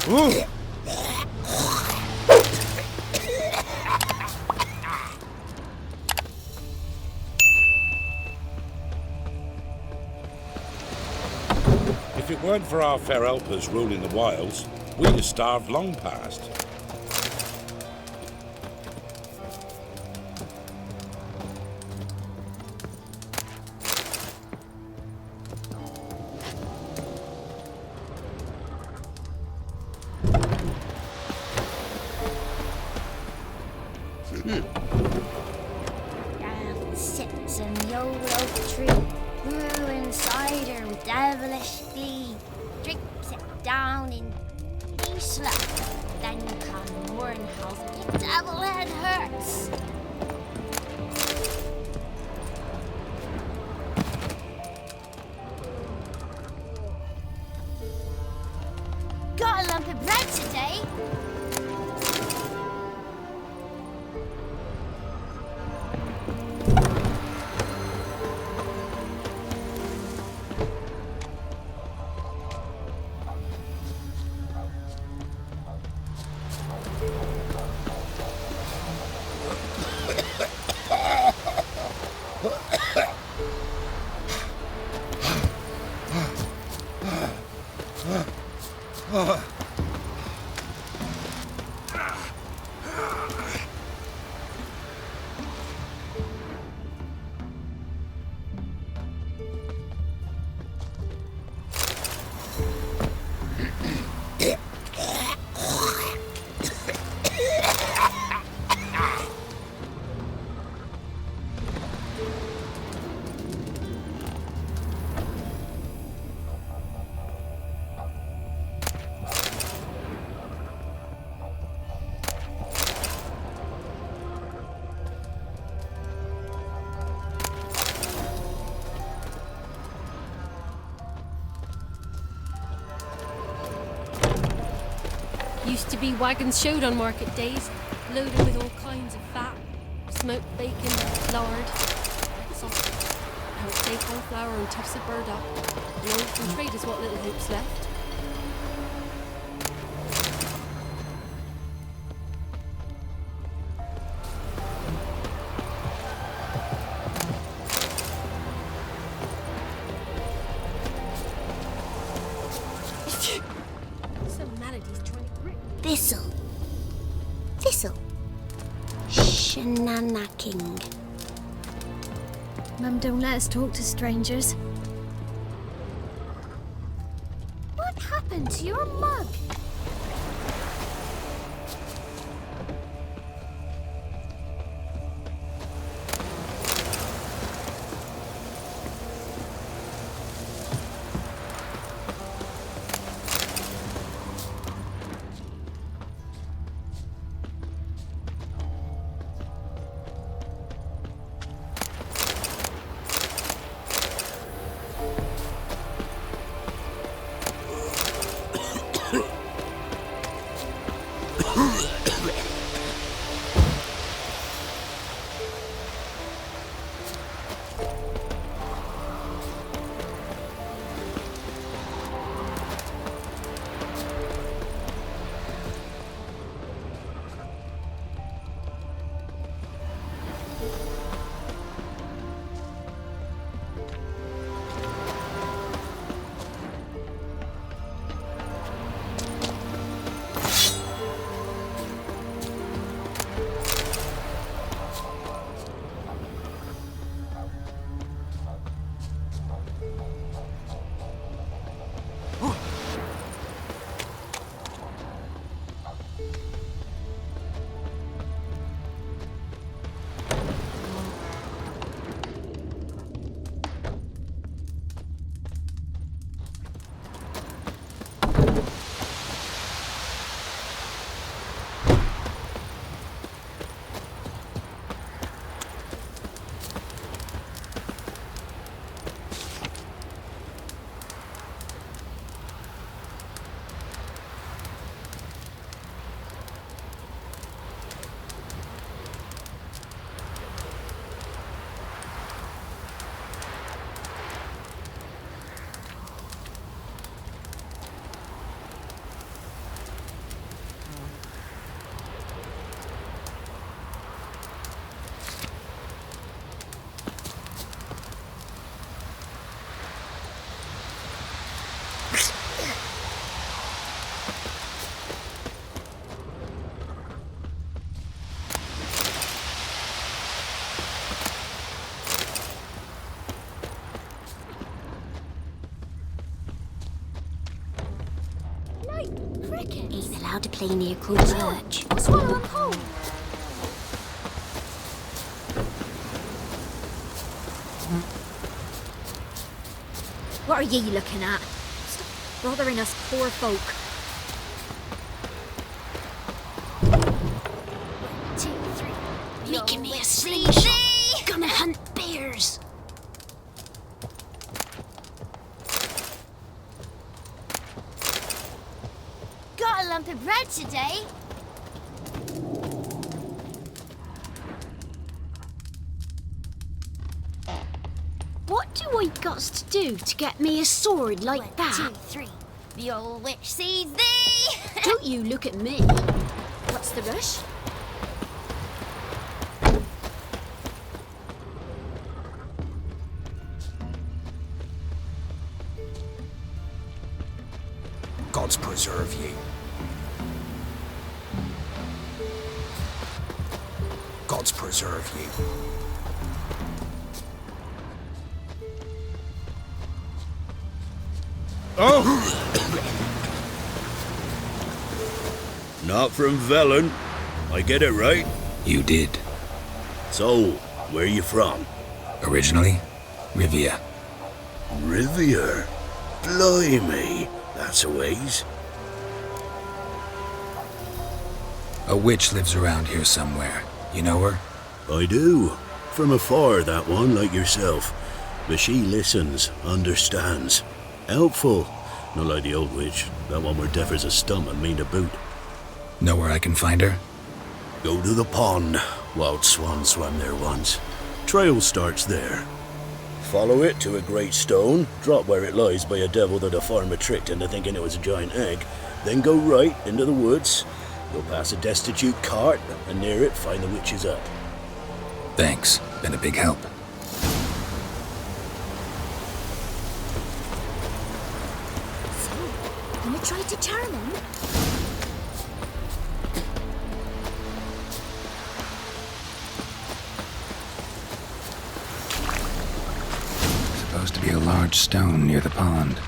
If it weren't for our fair helpers ruling the wilds, we'd have starved long past. Down sits in the old oak tree, brewing cider with devilish glee. Drinks it down in peace love, then come mourn how the devil head hurts. Got a lump of bread today. Used to be wagons showed on market days, loaded with all kinds of fat, smoked bacon, lard, sausage. Now it's acorn flour and tufts of burdock, and all from trade is what little hope's left. Thistle. Shenanacking. Mum don't let us talk to strangers. What happened to your mug? Ain't allowed to play near church. Swallow them whole. What are ye looking at? Stop bothering us poor folk. 2, 3. Making me a slingshot. Gonna hunt bears. Got a lump of bread today. What do I got to do to get me a sword like 1, that? 2, 3. The old witch sees thee. Don't you look at me. What's the rush? Gods preserve ye. Gods preserve ye. Oh! Not from Velen. I get it right? You did. So, where you from? Originally, Rivia. Rivia? Blimey, that's a ways. A witch lives around here somewhere. You know her? I do. From afar, that one, like yourself. But she listens, understands. Helpful. Not like the old witch. That one were deaf as a stump and mean to boot. Know where I can find her? Go to the pond. Wild swan swam there once. Trail starts there. Follow it to a great stone, drop where it lies by a devil that a farmer tricked into thinking it was a giant egg, then go right into the woods. You'll pass a destitute cart, and near it find the witch's hut. Thanks. Been a big help. So, gonna try to charm him? Supposed to be a large stone near the pond.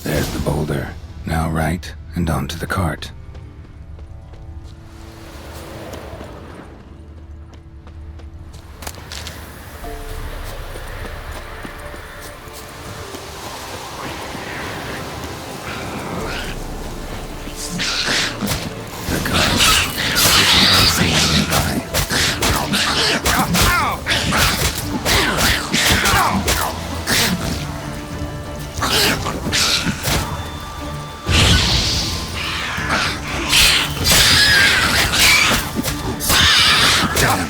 There's the boulder. Now right, and onto the cart. The cart. Got him.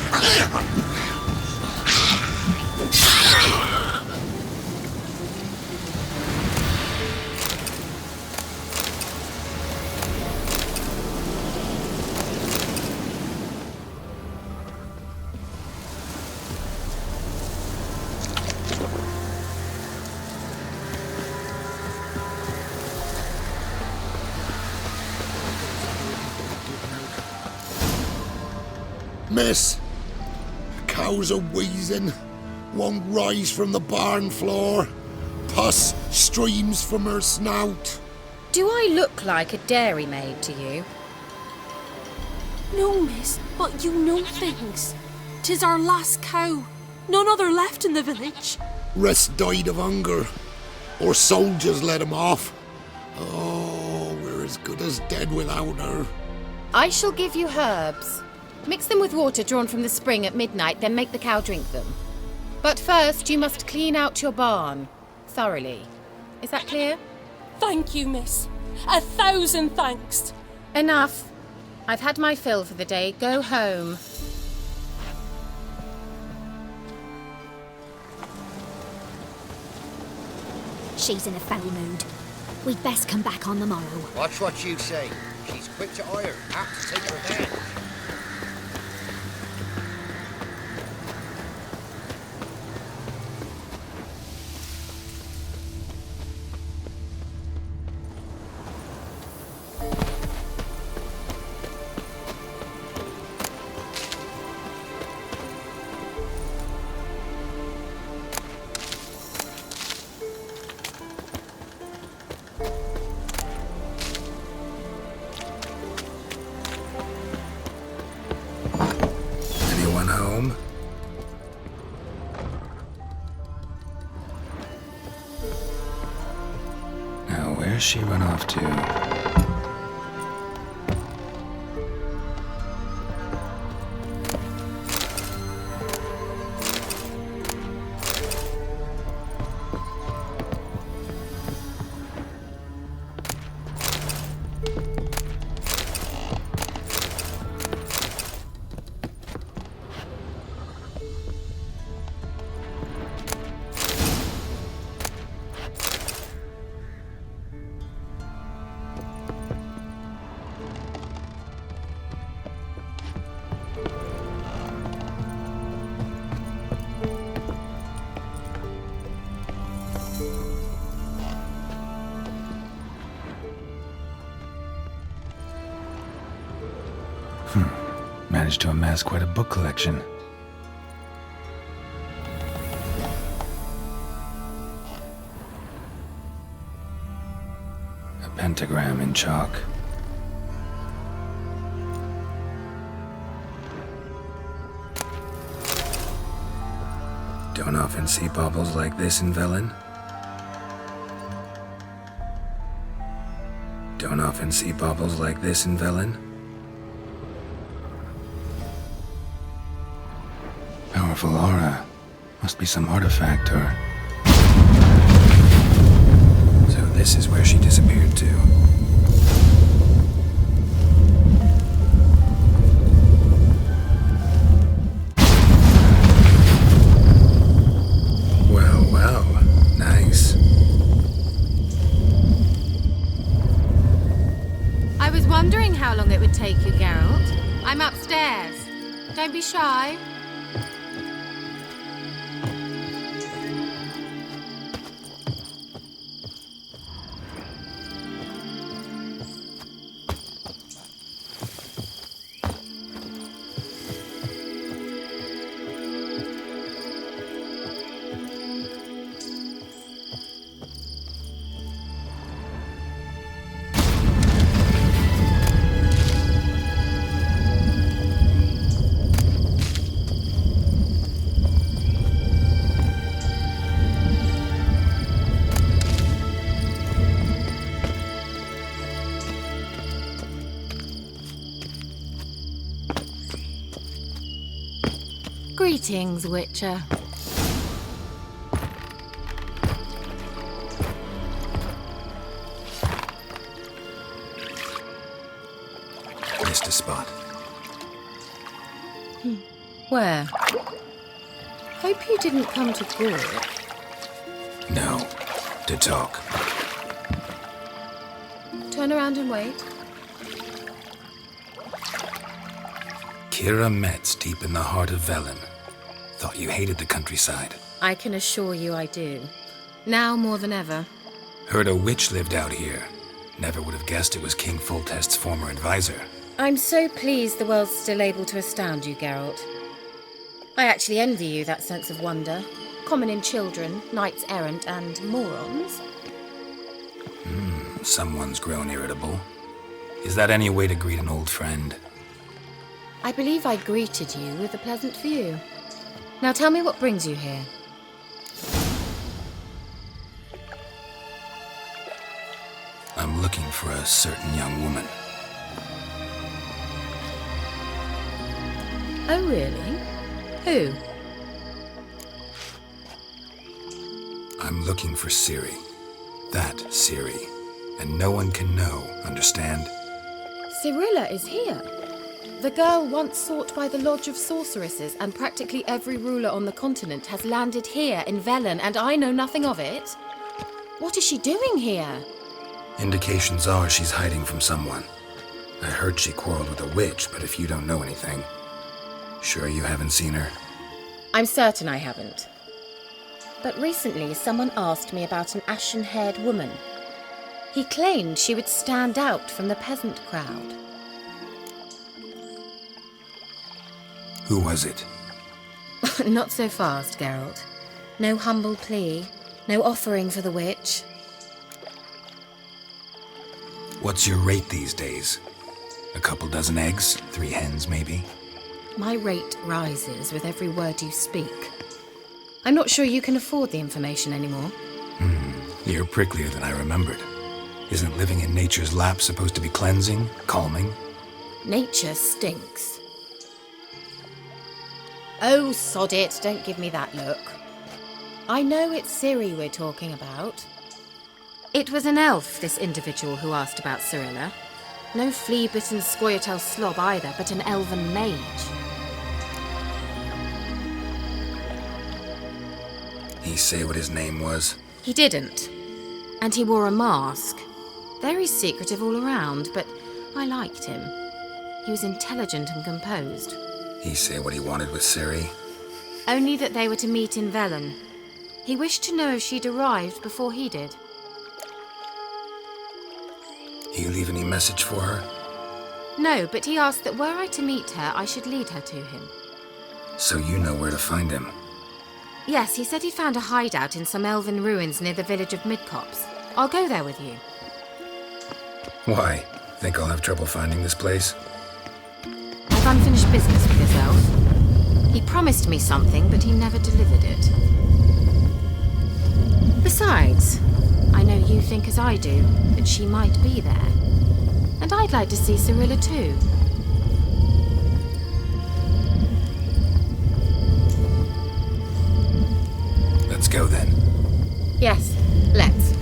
Miss, cows are wheezing, won't rise from the barn floor. Pus streams from her snout. Do I look like a dairymaid to you? No, miss, but you know things. 'Tis our last cow. None other left in the village. Rest died of hunger, or soldiers let him off. Oh, we're as good as dead without her. I shall give you herbs. Mix them with water drawn from the spring at midnight, then make the cow drink them. But first, you must clean out your barn thoroughly. Is that clear? Thank you, miss. 1,000 thanks. Enough. I've had my fill for the day. Go home. She's in a foul mood. We'd best come back on the morrow. Watch what you say. She's quick to ire, apt to take revenge. home? Now, where's she run off to? Managed to amass quite a book collection. A pentagram in chalk. Don't often see baubles like this in Velen. Don't often see baubles like this in Velen. Powerful aura. Must be some artifact or... So this is where she disappeared to. Well, well. Nice. I was wondering how long it would take you, Geralt. I'm upstairs. Don't be shy. Greetings, Witcher. Missed a spot. Where? Hope you didn't come to Gore. No. To talk. Turn around and wait. KEIRA METZ deep in the heart of Velen. Thought you hated the countryside. I can assure you I do. Now more than ever. Heard a witch lived out here. Never would have guessed it was King Foltest's former advisor. I'm so pleased the world's still able to astound you, Geralt. I actually envy you that sense of wonder. Common in children, knights errant, and morons. Someone's grown irritable. Is that any way to greet an old friend? I believe I greeted you with a pleasant view. Now tell me what brings you here. I'm looking for a certain young woman. Oh, really? Who? I'm looking for Ciri. That Ciri. And no one can know, understand? Cirilla is here. The girl once sought by the Lodge of Sorceresses, and practically every ruler on the continent has landed here in Velen, and I know nothing of it. What is she doing here? Indications are she's hiding from someone. I heard she quarreled with a witch, but if you don't know anything... Sure you haven't seen her? I'm certain I haven't. But recently someone asked me about an ashen-haired woman. He claimed she would stand out from the peasant crowd. Who was it? Not so fast, Geralt. No humble plea, no offering for the witch. What's your rate these days? A couple dozen eggs? 3 hens, maybe? My rate rises with every word you speak. I'm not sure you can afford the information anymore. You're pricklier than I remembered. Isn't living in nature's lap supposed to be cleansing, calming? Nature stinks. Oh, sod it, don't give me that look. I know it's Ciri we're talking about. It was an elf, this individual who asked about Cyrilla. No flea-bitten Scoia'tael slob either, but an elven mage. He say what his name was? He didn't. And he wore a mask. Very secretive all around, but I liked him. He was intelligent and composed. He say what he wanted with Ciri? Only that they were to meet in Velen. He wished to know if she'd arrived before he did. You leave any message for her? No, but he asked that were I to meet her, I should lead her to him. So you know where to find him? Yes, he said he'd found a hideout in some elven ruins near the village of Midcopse. I'll go there with you. Why? Think I'll have trouble finding this place? I've unfinished business with this elf. He promised me something, but he never delivered it. Besides, I know you think as I do, that she might be there. And I'd like to see Cyrilla too. Let's go then. Yes, let's.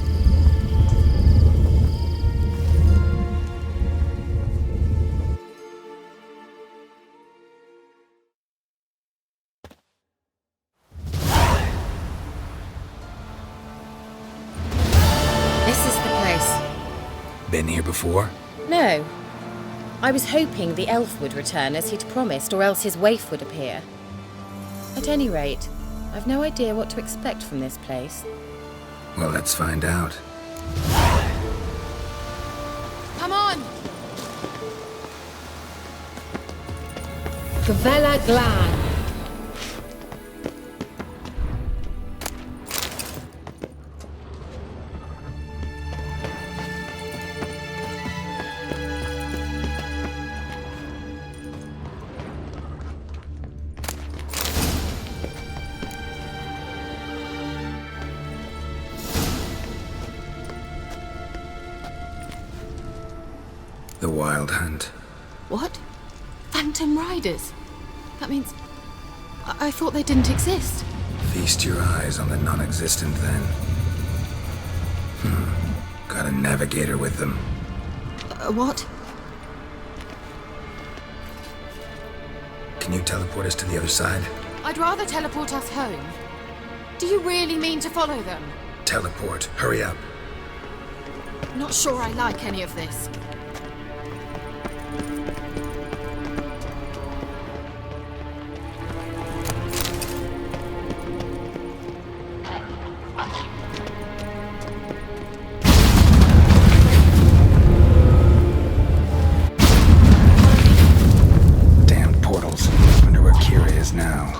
This is the place. Been here before? No. I was hoping the elf would return as he'd promised, or else his waif would appear. At any rate, I've no idea what to expect from this place. Well, let's find out. Come on! Gavella Glan. The Wild Hunt. What? Phantom Riders? That means... I thought they didn't exist. Feast your eyes on the non-existent then. Got a navigator with them. What? Can you teleport us to the other side? I'd rather teleport us home. Do you really mean to follow them? Teleport. Hurry up. Not sure I like any of this. Damn portals. Wonder where KEIRA is now.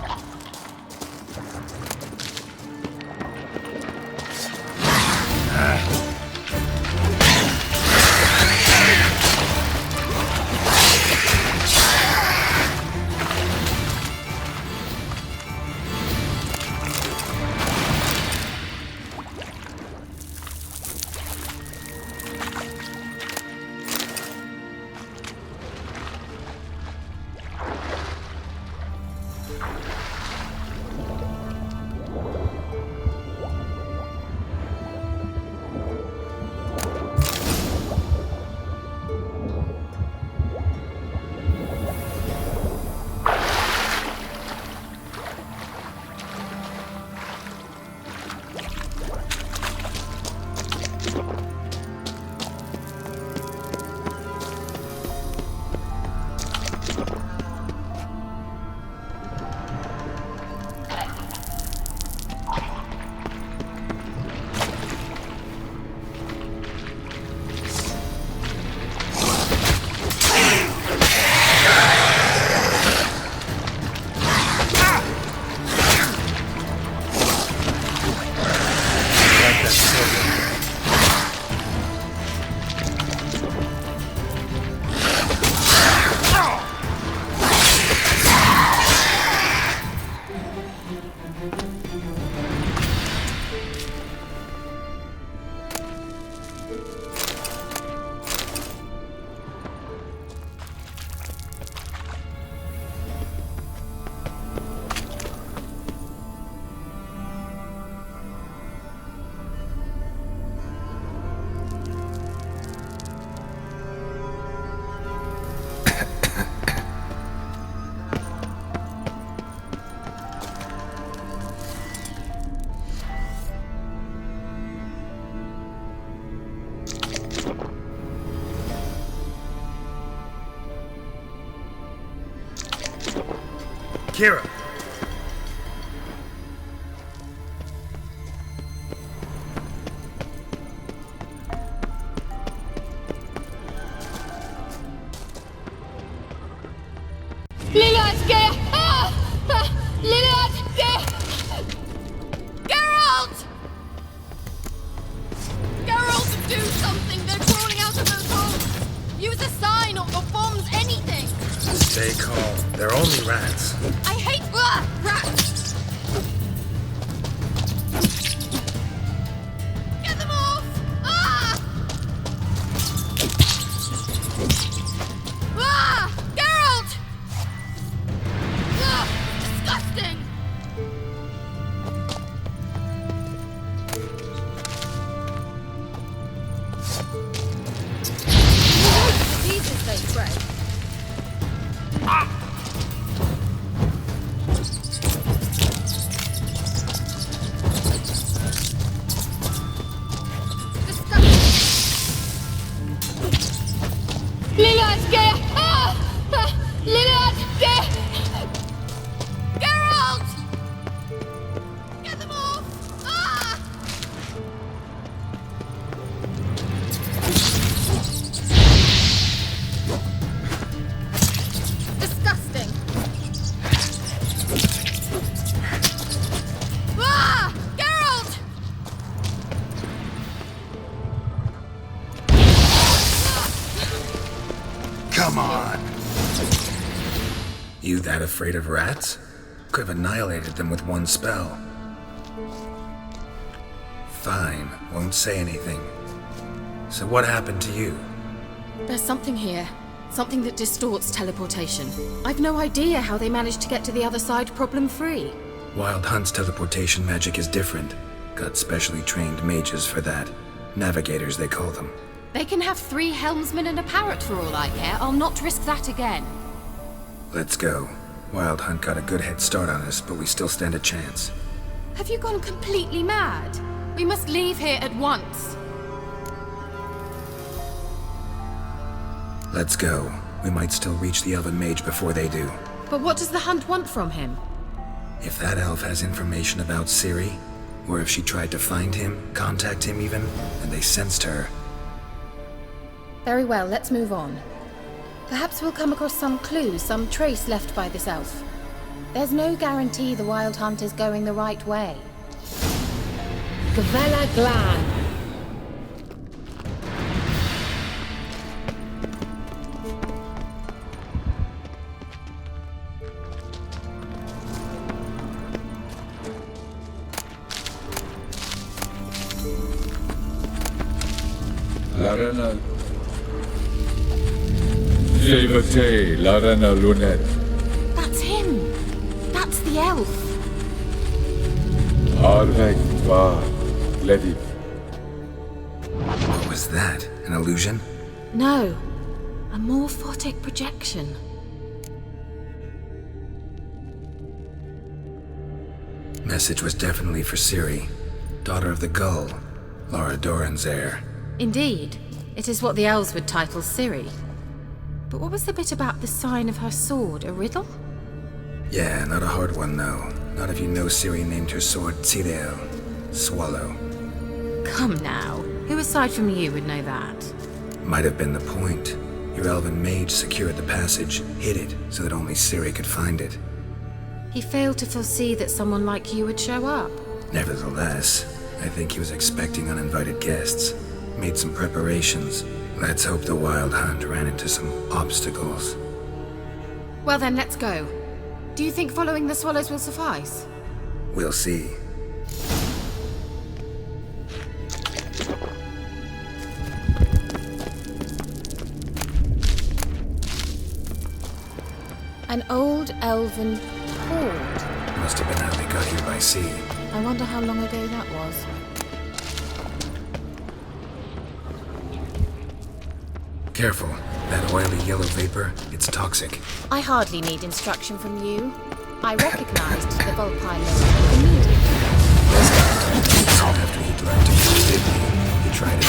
KEIRA! Geralt! Geralt, do something! They're crawling out of those holes! Use a sign or bombs, anything! Stay calm. They're only rats. I hate rats! Get them off! Ah! Ah! Geralt! Ah! Disgusting! Jesus, they spread. Geralt! Get them off! Ah! Disgusting! Ah! Geralt! Come on! You that afraid of rats? Could have annihilated them with one spell. Fine, won't say anything. So what happened to you? There's something here. Something that distorts teleportation. I've no idea how they managed to get to the other side problem-free. Wild Hunt's teleportation magic is different. Got specially trained mages for that. Navigators, they call them. They can have 3 helmsmen and a parrot for all I care. I'll not risk that again. Let's go. Wild Hunt got a good head start on us, but we still stand a chance. Have you gone completely mad? We must leave here at once. Let's go. We might still reach the elven mage before they do. But what does the Hunt want from him? If that elf has information about Ciri, or if she tried to find him, contact him even, and they sensed her. Very well, let's move on. Perhaps we'll come across some clue, some trace left by this elf. There's no guarantee the Wild Hunt is going the right way. Gvela Glan. Larena Jevate, Larena Lunet. That's him! That's the elf! Arvek Va Lediv. What was that? An illusion? No, a morphotic projection. Message was definitely for Ciri, daughter of the Gull, Lara Doran's heir. Indeed, it is what the elves would title Ciri. But what was the bit about the sign of her sword, a riddle? Yeah, not a hard one though. Not if you know Ciri named her sword Tirel, Swallow. Come now, who aside from you would know that? Might have been the point. Your elven mage secured the passage, hid it, so that only Ciri could find it. He failed to foresee that someone like you would show up. Nevertheless, I think he was expecting uninvited guests. Made some preparations. Let's hope the Wild Hunt ran into some obstacles. Well then, let's go. Do you think following the swallows will suffice? We'll see. An old elven hoard. Must have been how they got here by sea. I wonder how long ago that was. Careful. That oily yellow vapor, it's toxic. I hardly need instruction from you. I recognized the Volpine immediately. After he'd learned to use it, he tried it.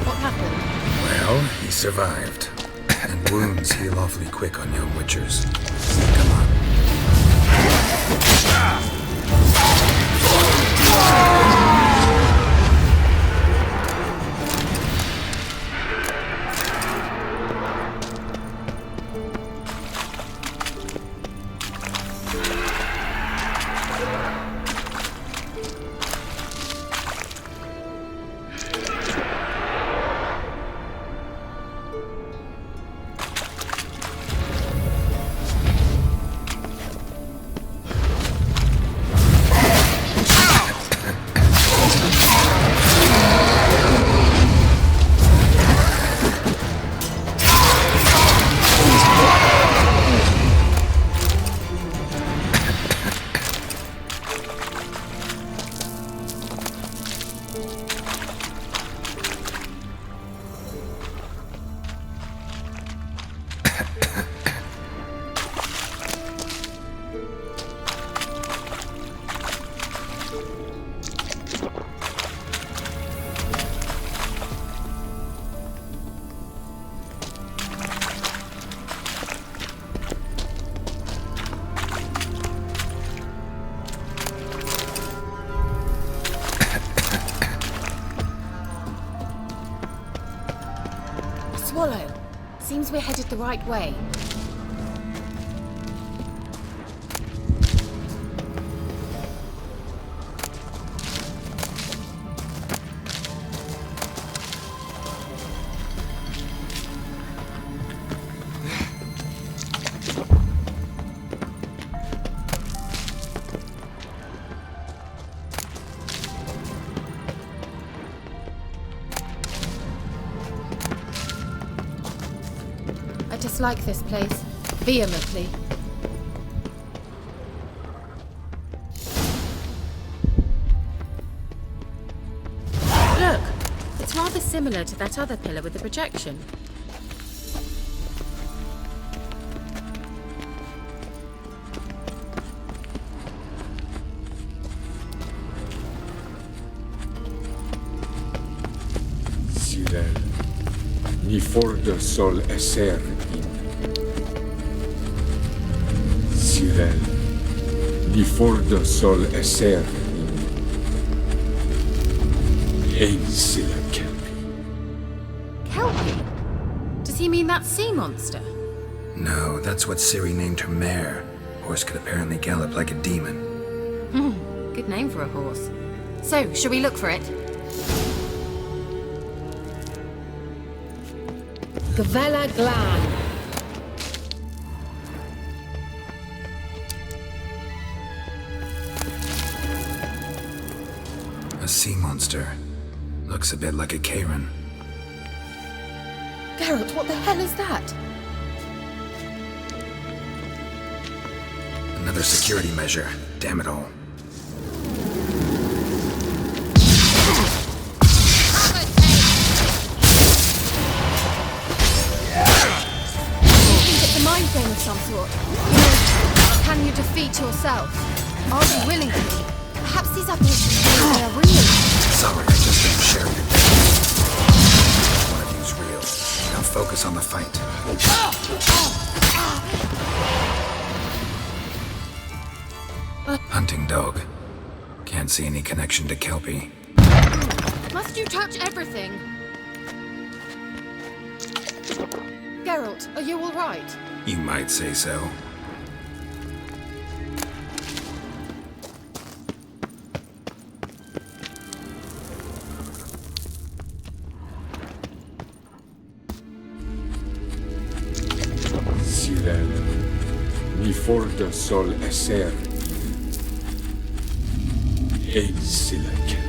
What happened? Well, he survived. And Wounds heal awfully quick on young witchers. Come on. Swallow. Seems we're headed the right way. I dislike this place, vehemently. Look! It's rather similar to that other pillar with the projection. Sirel, ni forda sol esser in. Sirel, ni forda sol esser in. Ein sila kelpi. Kelpie? Does he mean that sea monster? No, that's what Ciri named her mare. Horse could apparently gallop like a demon. Good name for a horse. So, shall we look for it? Gavella Glan. A sea monster. Looks a bit like a KEIRA. Geralt, what the hell is that? Another security measure. Damn it all. It's a mind game of some sort. You know, can you defeat yourself? Are you willing to? Perhaps these apparitions really are real. Sorry, I just don't share your thing. One of you's real. Now focus on the fight. Hunting dog. Can't see any connection to Kelpie. Must you touch everything? Geralt, are you all right? You might say so. Sirel, ni forda sol esser in. Ein sila kelpi.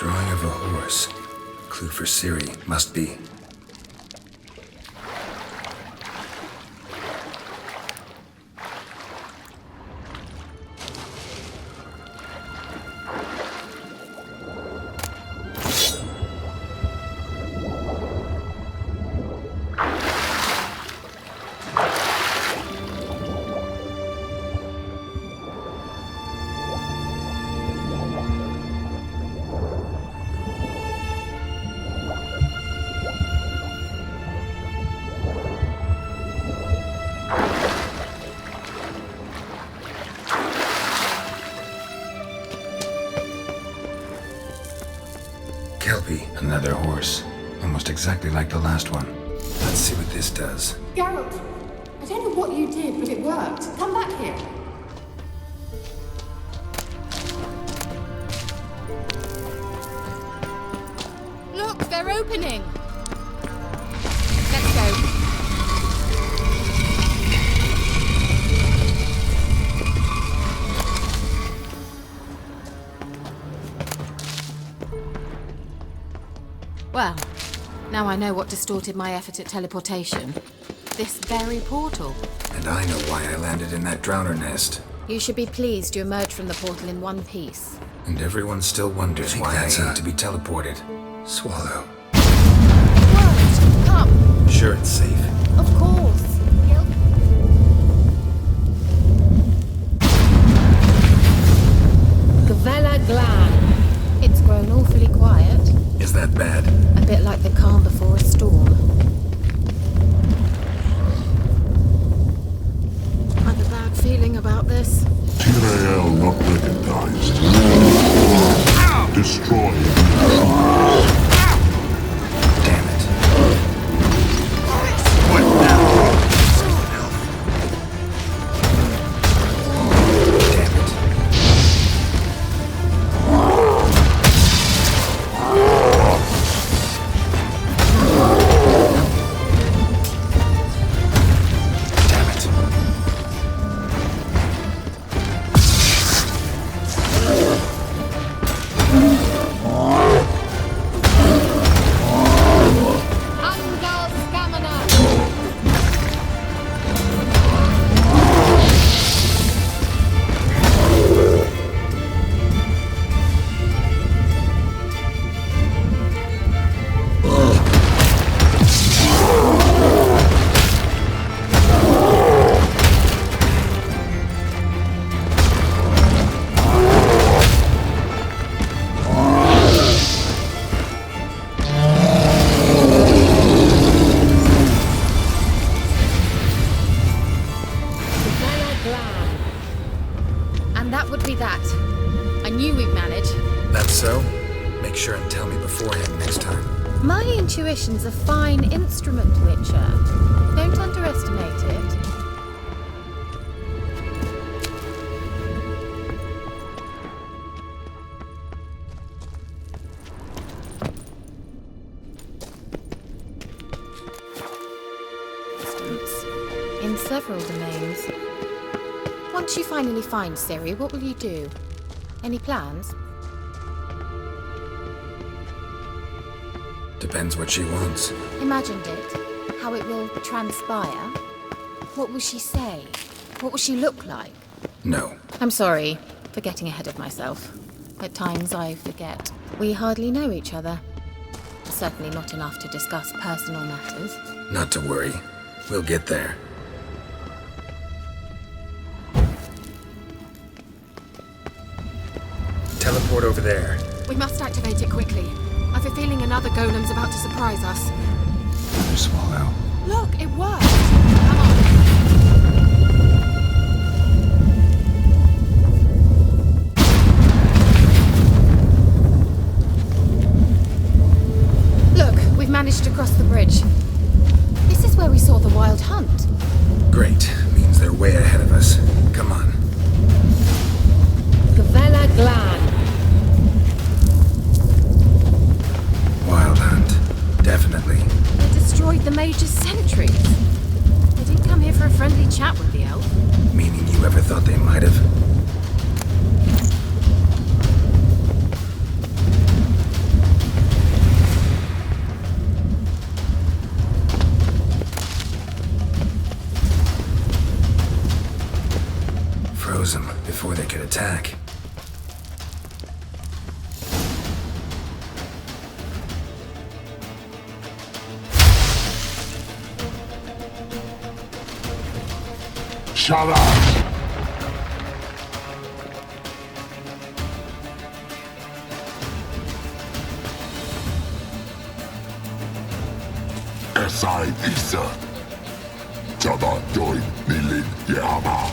Drawing of a horse. Clue for Siri, must be. Another horse. Almost exactly like the last one. Let's see what this does. Geralt, I don't know what you did, but it worked. Come back here. Look, they're opening. Let's go. Well, now I know what distorted my effort at teleportation. This very portal. And I know why I landed in that drowner nest. You should be pleased you emerged from the portal in one piece. And everyone still wonders why I need to be teleported. Swallow. What? Come. Sure it's safe. Of course. Gavella Glan. It's grown awfully quiet. Is that bad? A bit like the calm before a storm. I have a bad feeling about this. TRL not recognized. Destroy. Damn it. What now? Damn it. And that would be that. I knew we'd manage. That's so? Make sure and tell me beforehand next time. My intuition's a fine instrument, Witcher. Don't underestimate it. In several domains. Once you finally find Ciri, what will you do? Any plans? Depends what she wants. Imagined it. How it will transpire. What will she say? What will she look like? No. I'm sorry for getting ahead of myself. At times I forget. We hardly know each other. Certainly not enough to discuss personal matters. Not to worry. We'll get there. Teleport over there. We must activate it quickly. I've a feeling another golem's about to surprise us. Another swallow. Look, it worked! Come on. Look, we've managed to cross the bridge. This is where we saw the wild hunt. Great. Means they're way ahead of us. Come on. Gavella Glan. Wild hunt. Definitely. They destroyed the Major's sentries. They didn't come here for a friendly chat with the elf. Meaning you ever thought they might have? attack. Shut up! Esai Isa. Jaba doin nilin yama.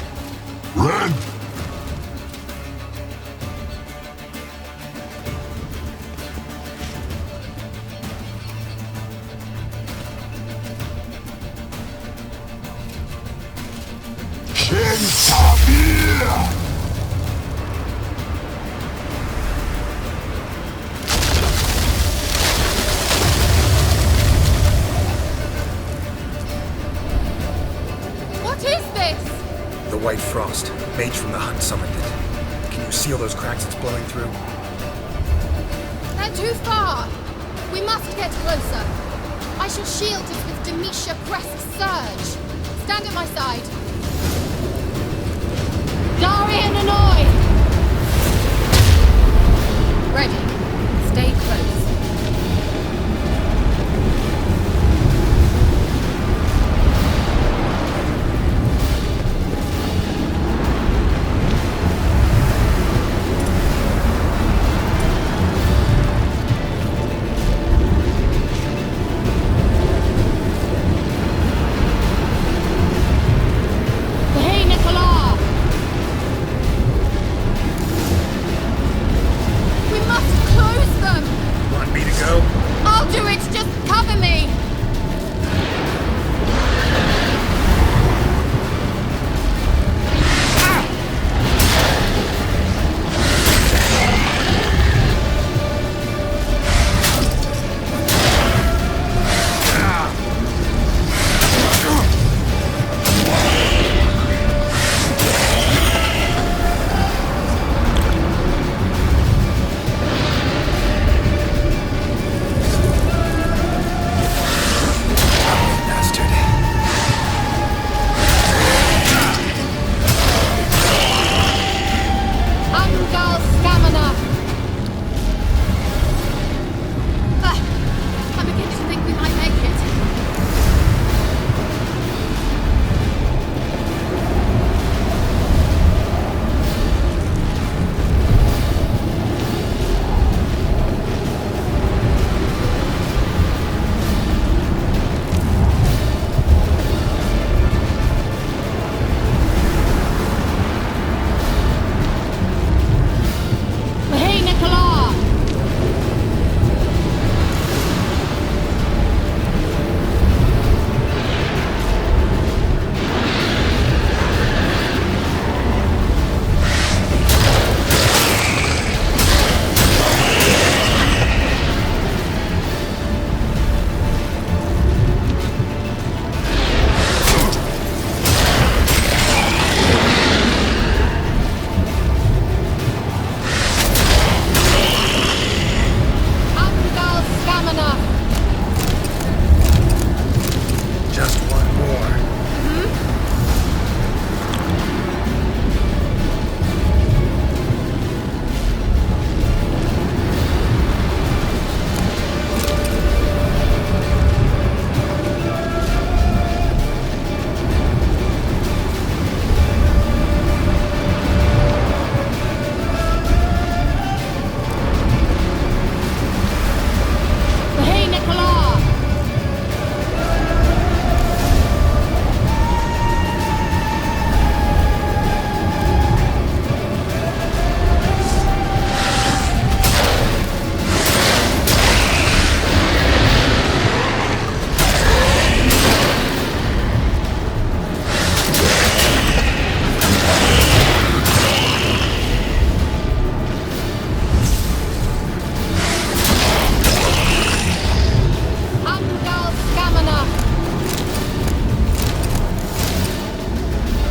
Ren! Shin Tabir! What is this? The White Frost. Mage from the Hunt summoned it. Can you seal those cracks it's blowing through? They're too far. We must get closer. I shall shield us with Demetia Crest's surge. Stand at my side. Darian Annoy! Ready. Stay close. Hey, Nicola! We must close them! Want me to go? I'll do it! Just cover me! Bastard. Angal Stamina! I'm beginning to think we might make it. Hey, Nicola! Angal Stamina! Just one more. Hey, Nicola! Angal Stamina!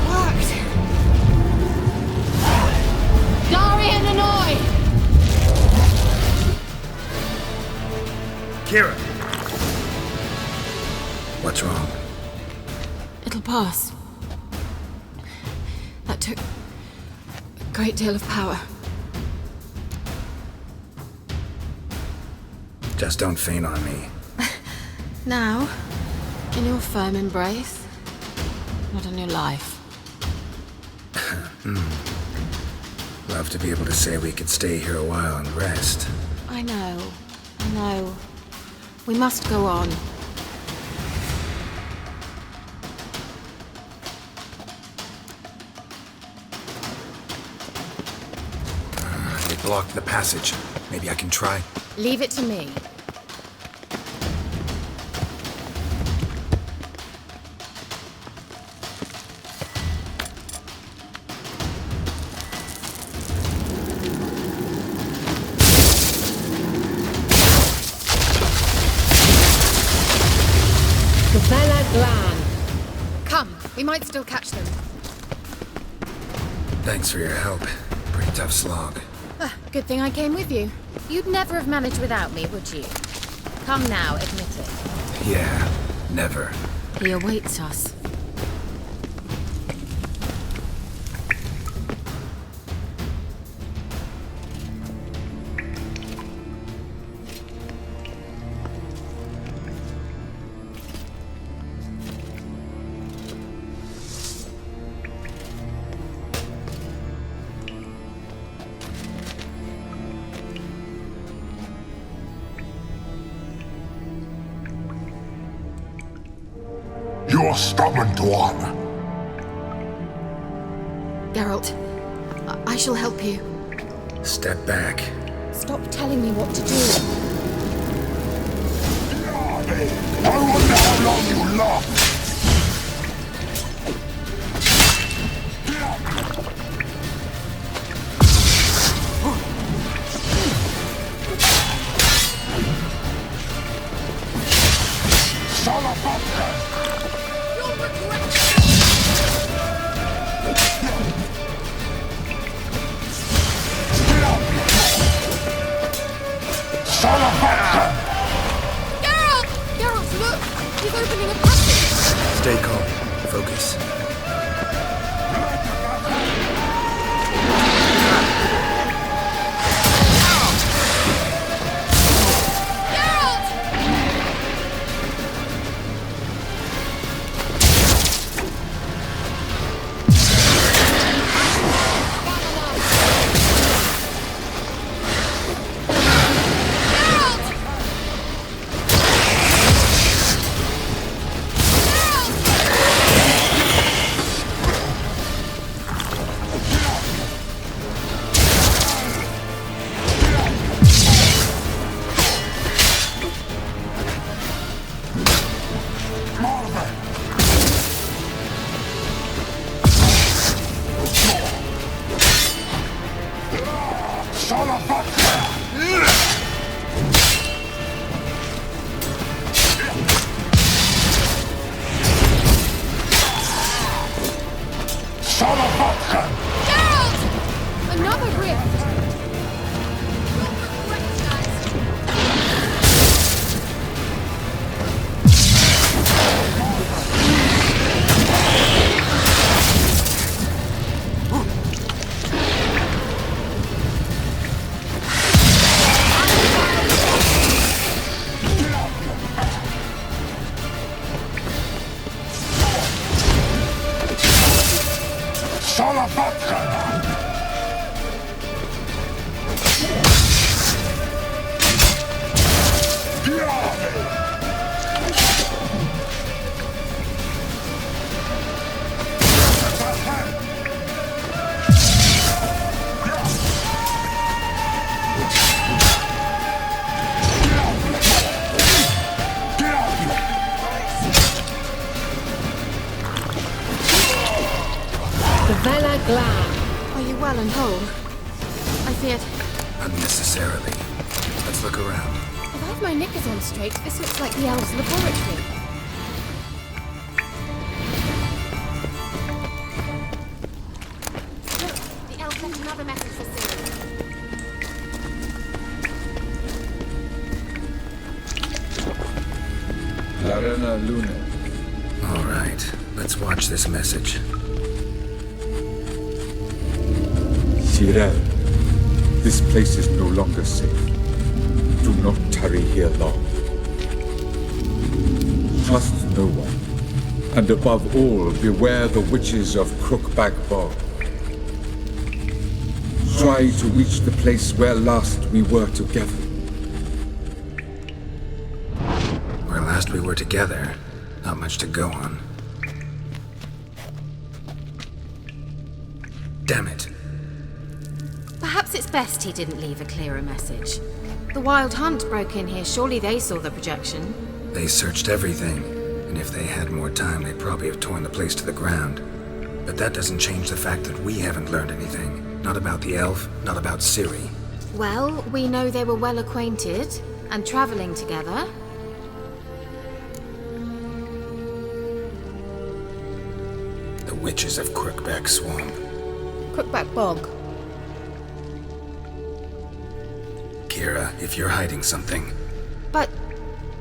Worked! Darian Annoy! KEIRA! What's wrong? It'll pass. That took great deal of power. Just don't faint on me. Now, in your firm embrace, not a new life. Love to be able to say we could stay here a while and rest. I know. We must go on. They blocked the passage. Maybe I can try. Leave it to me. Come, we might still catch them. Thanks for your help. Pretty tough slog. Good thing I came with you. You'd never have managed without me, would you? Come now, admit it. Yeah, never. He awaits us. You're stubborn, Dwan. Geralt, I shall help you. Step back. Stop telling me what to do. I wonder how long you last. Geralt, look! He's opening a passage! Stay calm. Focus. Another rift! Are you well and whole? I feared... Unnecessarily. Let's look around. If I have my knickers on straight, this looks like the elves' laboratory. Look, the elf left another message for Ciri. Larena Luna. All right, let's watch this message. Tyrell, this place is no longer safe. Do not tarry here long. Trust no one, and above all, beware the witches of Crookback Bog. Try to reach the place where last we were together. Where last we were together, not much to go on. Damn it. Perhaps it's best he didn't leave a clearer message. The Wild Hunt broke in here. Surely they saw the projection. They searched everything, and if they had more time, they'd probably have torn the place to the ground. But that doesn't change the fact that we haven't learned anything. Not about the elf, not about Ciri. Well, we know they were well acquainted and traveling together. The witches of Crookback Swamp. Crookback Bog. KEIRA, if you're hiding something... But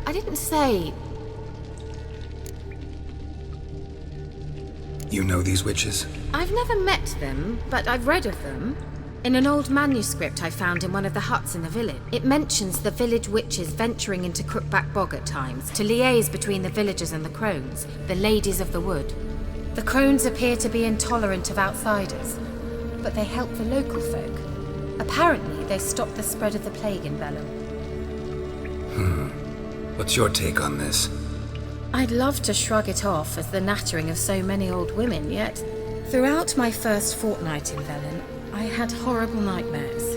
I didn't say... You know these witches? I've never met them, but I've read of them. In an old manuscript I found in one of the huts in the village, it mentions the village witches venturing into Crookback Bog at times to liaise between the villagers and the crones, the ladies of the wood. The crones appear to be intolerant of outsiders, but they help the local folk. Apparently, they stopped the spread of the plague in Velen. What's your take on this? I'd love to shrug it off as the nattering of so many old women, yet throughout my first fortnight in Velen, I had horrible nightmares.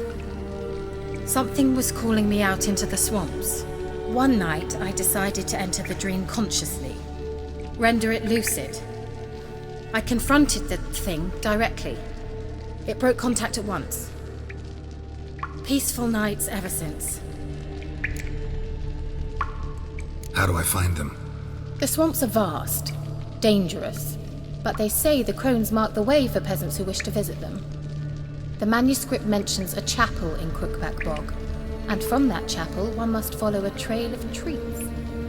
Something was calling me out into the swamps. One night, I decided to enter the dream consciously, render it lucid. I confronted the thing directly. It broke contact at once. Peaceful nights ever since. How do I find them? The swamps are vast, dangerous, but they say the crones mark the way for peasants who wish to visit them. The manuscript mentions a chapel in Crookback Bog, and from that chapel one must follow a trail of treats.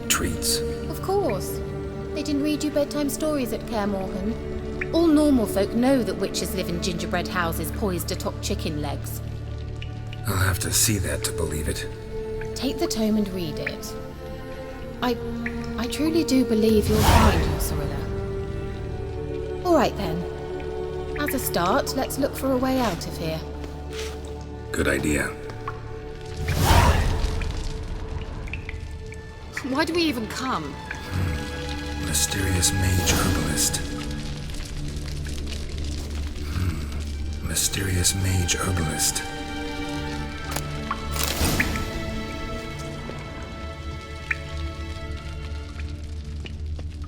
Treats? Of course. They didn't read you bedtime stories at Kaer Morhen. All normal folk know that witches live in gingerbread houses poised atop chicken legs. I'll have to see that to believe it. Take the tome and read it. I truly do believe you'll find your Cyrilla. All right then. As a start, let's look for a way out of here. Good idea. Why do we even come? Mysterious mage herbalist. Mysterious mage herbalist.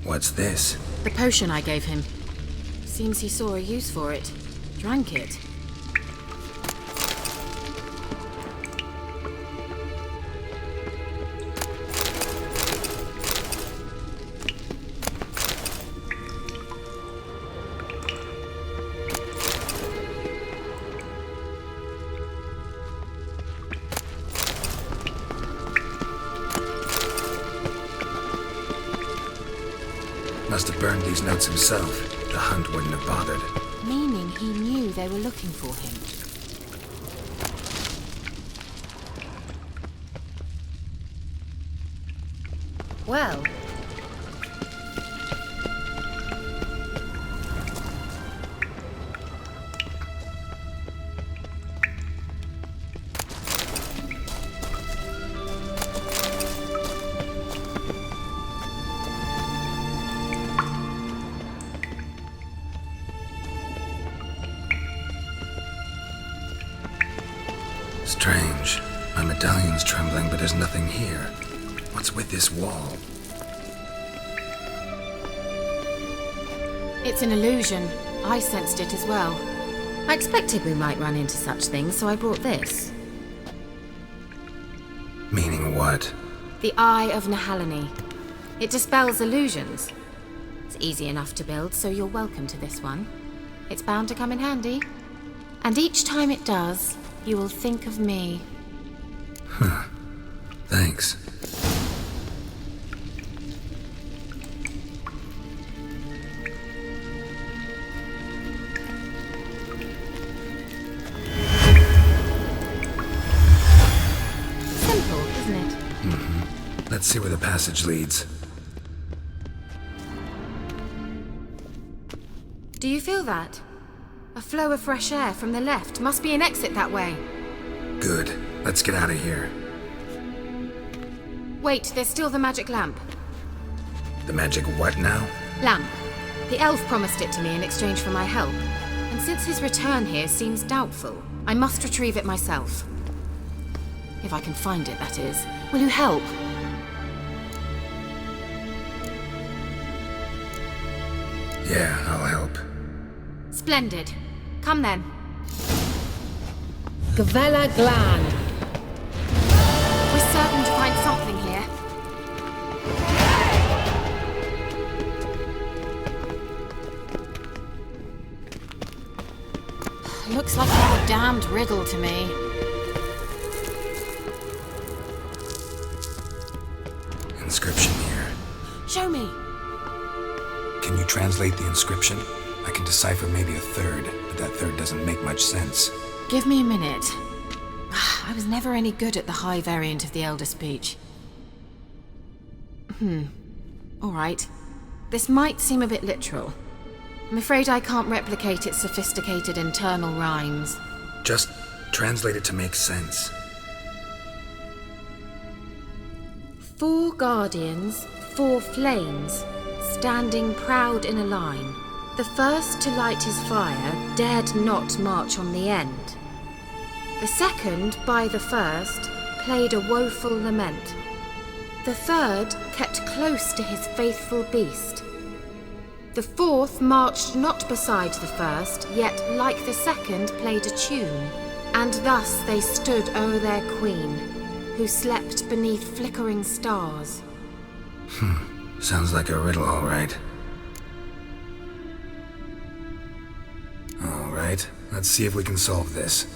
What's this? The potion I gave him. Seems he saw a use for it. Drank it. Must have burned these notes himself. The hunt wouldn't have bothered. Meaning he knew they were looking for him. Well... Strange. My medallion's trembling, but there's nothing here. What's with this wall? It's an illusion. I sensed it as well. I expected we might run into such things, so I brought this. Meaning what? The Eye of Nahalani. It dispels illusions. It's easy enough to build, so you're welcome to this one. It's bound to come in handy. And each time it does, you will think of me. Huh. Thanks. Let's see where the passage leads. Do you feel that? A flow of fresh air from the left. Must be an exit that way. Good. Let's get out of here. Wait, there's still the magic lamp. The magic what now? Lamp. The elf promised it to me in exchange for my help. And since his return here seems doubtful, I must retrieve it myself. If I can find it, that is. Will you help? Yeah, I'll help. Splendid. Come then. Gavella Gland. We're certain to find something here. Looks like another damned riddle to me. Inscription here. Show me. Can you translate the inscription? I can decipher maybe a third, but that third doesn't make much sense. Give me a minute. I was never any good at the high variant of the Elder Speech. All right. This might seem a bit literal. I'm afraid I can't replicate its sophisticated internal rhymes. Just translate it to make sense. 4 guardians, 4 flames, standing proud in a line. The first to light his fire dared not march on the end. The second, by the first, played a woeful lament. The third kept close to his faithful beast. The fourth marched not beside the first, yet like the second played a tune. And thus they stood o'er their queen, who slept beneath flickering stars. Sounds like a riddle, all right. All right, let's see if we can solve this.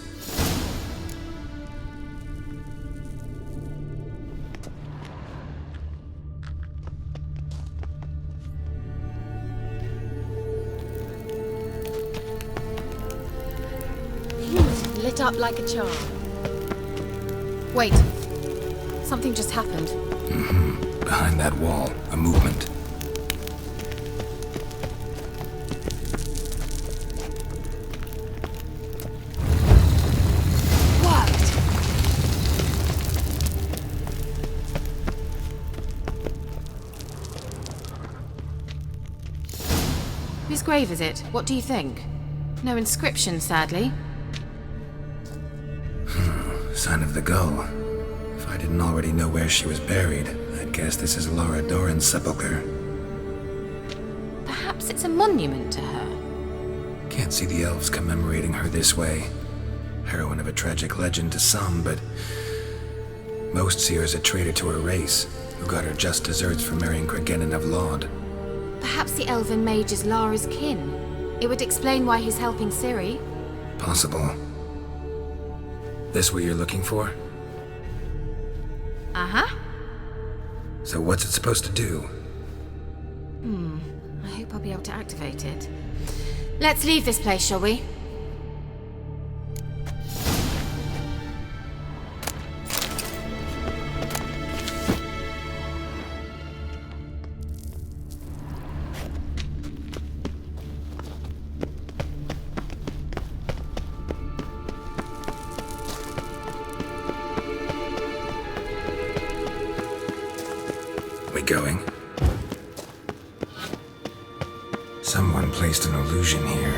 Lit up like a charm. Wait. Something just happened. Behind that wall, a movement. Worked! Whose grave is it? What do you think? No inscription, sadly. Sign of the gull. If I didn't already know where she was buried, I'd guess this is Laura Doran's sepulcher. Perhaps it's a monument to her. Can't see the elves commemorating her this way. Heroine of a tragic legend to some, but most see her as a traitor to her race, who got her just deserts for marrying Cregennan of Laud. Perhaps the elven mage is Lara's kin. It would explain why he's helping Ciri. Possible. This what you're looking for? Uh-huh. So what's it supposed to do? I hope I'll be able to activate it. Let's leave this place, shall we? We going? Someone placed an illusion here.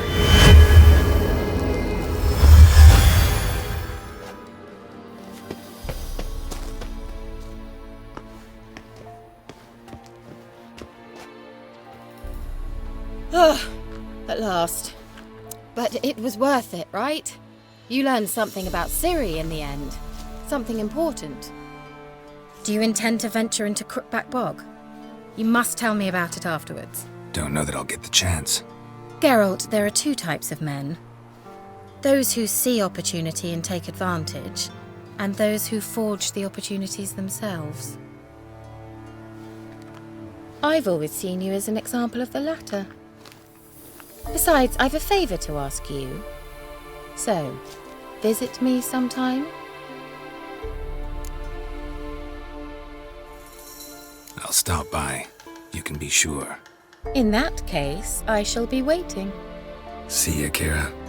At last. But it was worth it, right? You learned something about Ciri in the end. Something important. Do you intend to venture into Crookback Bog? You must tell me about it afterwards. Don't know that I'll get the chance. Geralt, there are 2 types of men. Those who see opportunity and take advantage, and those who forge the opportunities themselves. I've always seen you as an example of the latter. Besides, I've a favour to ask you. So, visit me sometime? I'll stop by. You can be sure. In that case, I shall be waiting. See ya, KEIRA.